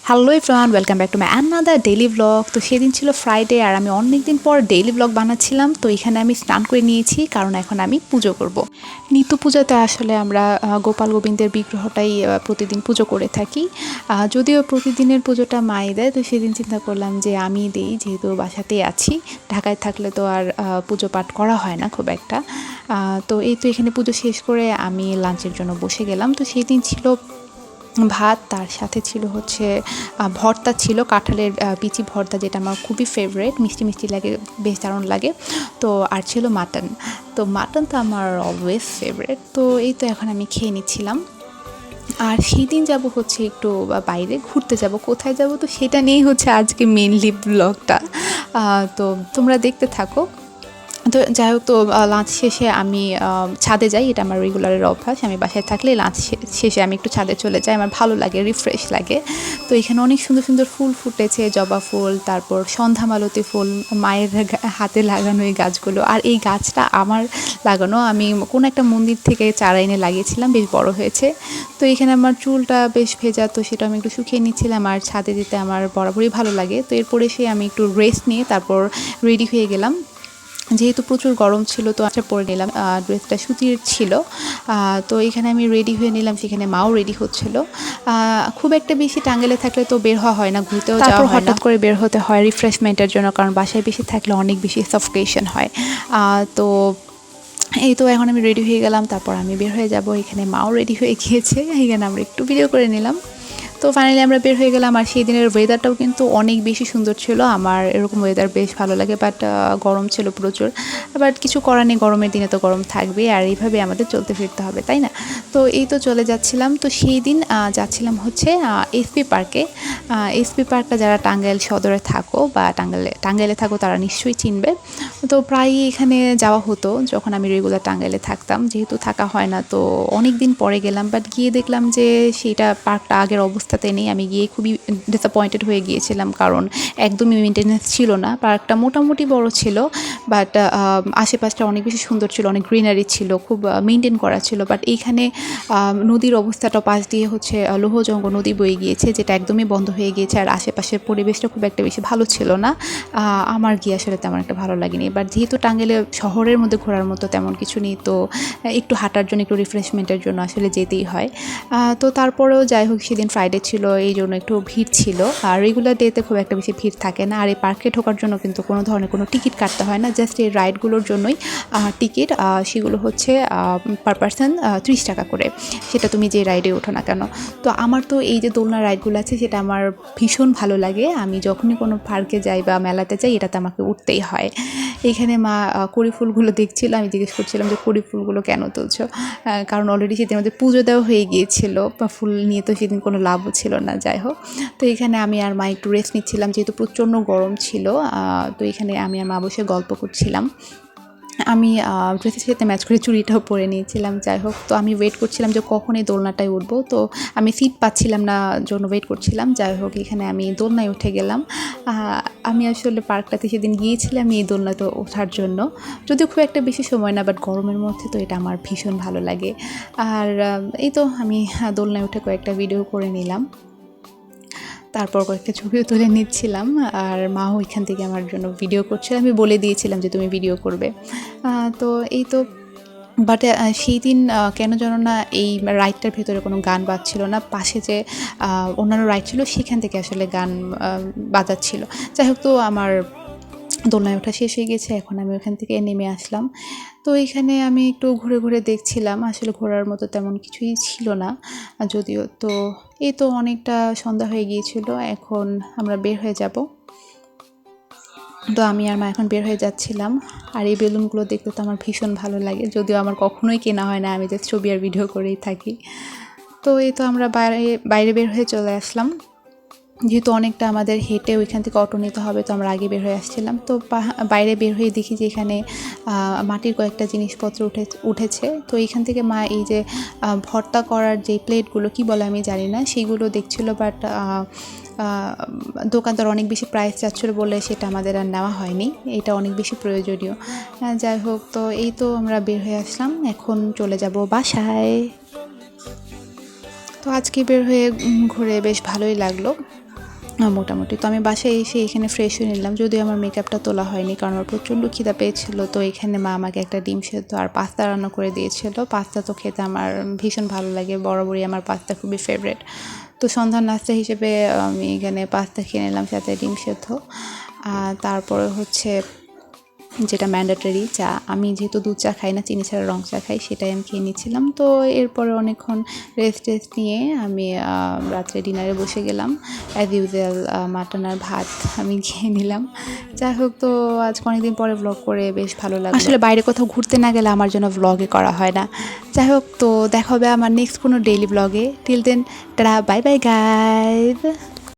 Hello everyone, welcome back to my another daily blog. তো সেদিন ছিল ফ্রাইডে আর আমি অনেক দিন পর ডেইলি ব্লগ বানাচ্ছিলাম। তো এখানে আমি স্নান করে নিয়েছি কারণ এখন আমি পুজো করব। নিত্য পূজাতে আসলে আমরা গোপাল গোবিন্দের বিগ্রহটাই প্রতিদিন পুজো করে থাকি। যদিও প্রতিদিনের পুজোটা মাই দেয়, তো সেদিন চিন্তা করলাম যে আমি দিই, যেহেতু বাসাতেই আছি। ঢাকায় থাকলে তো আর পুজো পাঠ করা হয় না খুব একটা। তো এই তো এখানে পুজো শেষ করে আমি লাঞ্চের জন্য বসে গেলাম। তো সেদিন ছিল ভাত, তার সাথে ছিল হচ্ছে ভর্তা ছিল, কাঁঠালের বিচি ভর্তা, যেটা আমার খুবই ফেভারিট, মিষ্টি মিষ্টি লাগে, বেশ দারুণ লাগে। তো আর ছিল মাটন। তো মাটন তো আমার অলওয়েজ ফেভারিট। তো এই তো এখন আমি খেয়ে নিচ্ছিলাম। আর সেই দিন যাব হচ্ছে একটু বাইরে ঘুরতে যাব, কোথায় যাব তো সেটা নিয়েই হচ্ছে আজকে মেনলি ব্লগটা। তো তোমরা দেখতে থাকো। তো যাই হোক, তো লাঞ্চ শেষে আমি ছাদে যাই, এটা আমার রেগুলারের অভ্যাস। আমি বাসায় থাকলে লাঞ্চ শেষে আমি একটু ছাদে চলে যাই, আমার ভালো লাগে, রিফ্রেশ লাগে। তো এখানে অনেক সুন্দর সুন্দর ফুল ফুটেছে, জবা ফুল, তারপর সন্ধ্যামালতী ফুল, মায়ের হাতে লাগানো এই গাছগুলো। আর এই গাছটা আমার লাগানো, আমি কোনো একটা মন্দির থেকে চারা এনে লাগিয়েছিলাম, বেশ বড় হয়েছে। তো এখানে আমার চুলটা বেশ ভেজা, তো সেটা আমি একটু শুকিয়ে নিচ্ছিলাম। আর ছাদে যেতে আমার বরাবরই ভালো লাগে। তো এরপরে সে আমি একটু রেস্ট নিয়ে তারপর রেডি হয়ে গেলাম। যেহেতু প্রচুর গরম ছিল, তো আচ্ছা পরে নিলাম, ড্রেসটা সুতির ছিল। তো এখানে আমি রেডি হয়ে নিলাম, সেখানে মাও রেডি হচ্ছিল। খুব একটা বেশি টাঙ্গেলে থাকলে তো বের হওয়া হয় না, ঘুরতেও যাওয়া হয় না, হঠাৎ করে বের হতে হয় রিফ্রেশমেন্টের জন্য, কারণ বাসায় বেশি থাকলে অনেক বেশি সাফোকেশন হয়। তো এই তো এখন আমি রেডি হয়ে গেলাম, তারপর আমি বের হয়ে যাব। এখানে মাও রেডি হয়ে গিয়েছে, এখানে আমরা একটু ভিডিও করে নিলাম। তো ফাইনালি আমরা বের হয়ে গেলাম। আর সেই দিনের ওয়েদারটাও কিন্তু অনেক বেশি সুন্দর ছিল, আমার এরকম ওয়েদার বেশ ভালো লাগে। বাট গরম ছিল প্রচুর, বাট কিছু করার নেই, গরমের দিনে তো গরম থাকবে, আর এইভাবে আমাদের চলতে ফিরতে হবে, তাই না? তো এই তো চলে যাচ্ছিলাম। তো সেই দিন যাচ্ছিলাম হচ্ছে এসপি পার্কে। এসপি পার্কটা যারা টাঙ্গাইল সদরে থাকো বা টাঙ্গাইলে থাকো তারা নিশ্চয়ই চিনবে। তো প্রায়ই এখানে যাওয়া হতো যখন আমি রেগুলার টাঙ্গাইলে থাকতাম, যেহেতু থাকা হয় না তো অনেক দিন পরে গেলাম। বাট গিয়ে দেখলাম যে সেইটা পার্কটা আগের অবস্থাতে নেই। আমি গিয়ে খুবই ডিসঅ্যাপয়েন্টেড হয়ে গিয়েছিলাম, কারণ একদমই মেনটেনেন্স ছিল না। পার্কটা মোটামুটি বড় ছিল, বাট আশেপাশটা অনেক বেশি সুন্দর ছিল, অনেক গ্রিনারি ছিল, খুব মেনটেন করা ছিল। বাট এইখানে নদীর অবস্থাটা, পাশ দিয়ে হচ্ছে লোহজঙ্গ নদী বয়ে গিয়েছে, যেটা একদমই বন্ধ হয়ে গিয়েছে। আর আশেপাশের পরিবেশটা খুব একটা বেশি ভালো ছিল না, আমার গিয়ে আসলে তেমন একটা ভালো লাগেনি। বাট যেহেতু টাঙ্গাইলে শহরের মধ্যে ঘোরার মতো তেমন কিছু নেই, তো একটু হাঁটার জন্য, একটু রিফ্রেশমেন্টের জন্য আসলে যেতেই হয়। তো তারপরেও যাই হোক, সেদিন ফ্রাইডে ছিল, এই জন্য একটু ভিড় ছিল। আর রেগুলার ডেতে খুব একটা বেশি ভিড় থাকে না। আর এই পার্কে ঢোকার জন্য কিন্তু কোনো ধরনের কোনো টিকিট কাটতে হয় না, জাস্ট এই রাইডগুলোর জন্যই টিকিট। সেগুলো হচ্ছে পার পারসন 30 টাকা করে, সেটা তুমি যে রাইডে ওঠো না কেন। তো আমার তো এই যে দোলনা রাইডগুলো আছে, সেটা আমার ভীষণ ভালো লাগে। আমি যখনই কোনো পার্কে যাই বা মেলাতে যাই, এটাতে আমাকে উঠতেই হয়। এইখানে মা কড়ি ফুলগুলো দেখছিল, আমি জিজ্ঞেস করছিলাম যে কড়ি ফুলগুলো কেন তুলছো, কারণ অলরেডি সেদিন আমাদের পুজো দেওয়া হয়ে গিয়েছিল, বা ফুল নিয়ে তো সেদিন কোনো লাভও ছিল না। যাই হোক, তো এখানে আমি আর মা একটু রেস্ট নিচ্ছিলাম, যেহেতু প্রচণ্ড গরম ছিল। তো এখানে আমি আর মা বসে গল্প করছিলাম। আমি ড্রেসের সাথে ম্যাচ করে চুড়িটাও পরে নিয়েছিলাম। যাই হোক, তো আমি ওয়েট করছিলাম যে কখন এই দোলনাটায় উঠবো, তো আমি সিট পাচ্ছিলাম না, জন্য ওয়েট করছিলাম। যাই হোক, এখানে আমি দোলনায় উঠে গেলাম। আমি আসলে পার্কটাতে সেদিন গিয়েছিলাম এই দোলনাতে ওঠার জন্য, যদিও খুব একটা বেশি সময় না, বাট গরমের মধ্যে তো এটা আমার ভীষণ ভালো লাগে। আর এই তো আমি দোলনায় উঠে কয়েকটা ভিডিও করে নিলাম, তারপর কয়েকটা ছবিও তুলে নিচ্ছিলাম। আর মাও ওইখান থেকে আমার জন্য ভিডিও করছিল, আমি বলে দিয়েছিলাম যে তুমি ভিডিও করবে। তো এই তো, বাট সেই দিন কেন যেন না এই রাইডটার ভেতরে কোনো গান বাজছিল না, পাশে যে অন্যান্য রাইড ছিল সেখান থেকে আসলে গান বাজাচ্ছিল। যাই হোক, তো আমার দোলনায় ওঠা শেষ হয়ে গেছে, এখন আমি ওখান থেকে নেমে আসলাম। তো এখানে আমি একটু ঘুরে ঘুরে দেখছিলাম, আসলে ঘোরার মতো তেমন কিছুই ছিল না যদিও। তো এই তো অনেকটা সন্ধ্যা হয়ে গিয়েছিল, এখন আমরা বের হয়ে যাব। তো আমি আর মা এখন বের হয়ে যাচ্ছিলাম। আর এই বেলুনগুলো দেখতে তো আমার ভীষণ ভালো লাগে, যদিও আমার কখনোই কেনা হয় না, আমি জাস্ট ছবি আর ভিডিও করেই থাকি। তো এই তো আমরা বাইরে বের হয়ে চলে আসলাম, যেহেতু অনেকটা আমাদের হেঁটে ওইখান থেকে অটো নিতে হবে, তো আমরা আগে বের হয়ে আসছিলাম। তো বাইরে বের হয়ে দেখি যে এখানে মাটির কয়েকটা জিনিসপত্র উঠেছে। তো এইখান থেকে মা এই যে ভর্তা করার যে প্লেটগুলো, কি বলে আমি জানি না, সেইগুলো দেখছিল। বাট দোকানদার অনেক বেশি প্রাইস চাচ্ছিল বলে সেটা আমাদের আর নেওয়া হয়নি, এটা অনেক বেশি প্রয়োজনীয়। যাই হোক, তো এই তো আমরা বের হয়ে আসলাম, এখন চলে যাব বাসায়। তো আজকে বের হয়ে ঘুরে বেশ ভালোই লাগলো। মোটামুটি তো আমি বাসায় এসে এখানে ফ্রেশ হয়ে নিলাম, যদিও আমার মেকআপটা তোলা হয়নি কারণ আমার প্রচণ্ড খিদা পেয়েছিল। তো এখানে মা আমাকে একটা ডিম সেদ্ধ আর পাস্তা রান্না করে দিয়েছিল। পাস্তা তো খেতে আমার ভীষণ ভালো লাগে, বরাবরই আমার পাস্তা খুবই ফেভারিট। তো সন্ধ্যার নাস্তা হিসেবে আমি এখানে পাস্তা খেয়ে নিলাম সাথে ডিম সেদ্ধ। তারপরে হচ্ছে যেটা ম্যান্ডেটরি চা, আমি যেহেতু দুধ চা খাই না, চিনি ছাড়া রং চা খাই, সেটাই আমি খেয়ে নিচ্ছিলাম। তো এরপরে অনেকক্ষণ রেস্ট নিয়ে আমি রাত্রে ডিনারে বসে গেলাম। অ্যাজ ইউজুয়াল মাটন আর ভাত আমি খেয়ে নিলাম। যাই হোক, তো আজকে অনেকদিন পরে ব্লগ করে বেশ ভালো লাগলো। আসলে বাইরে কোথাও ঘুরতে না গেলে আমার জন্য ব্লগে করা হয় না। যাই হোক, তো দেখা হবে আমার নেক্সট কোনো ডেইলি ব্লগে। Till then, tata, bye bye guys.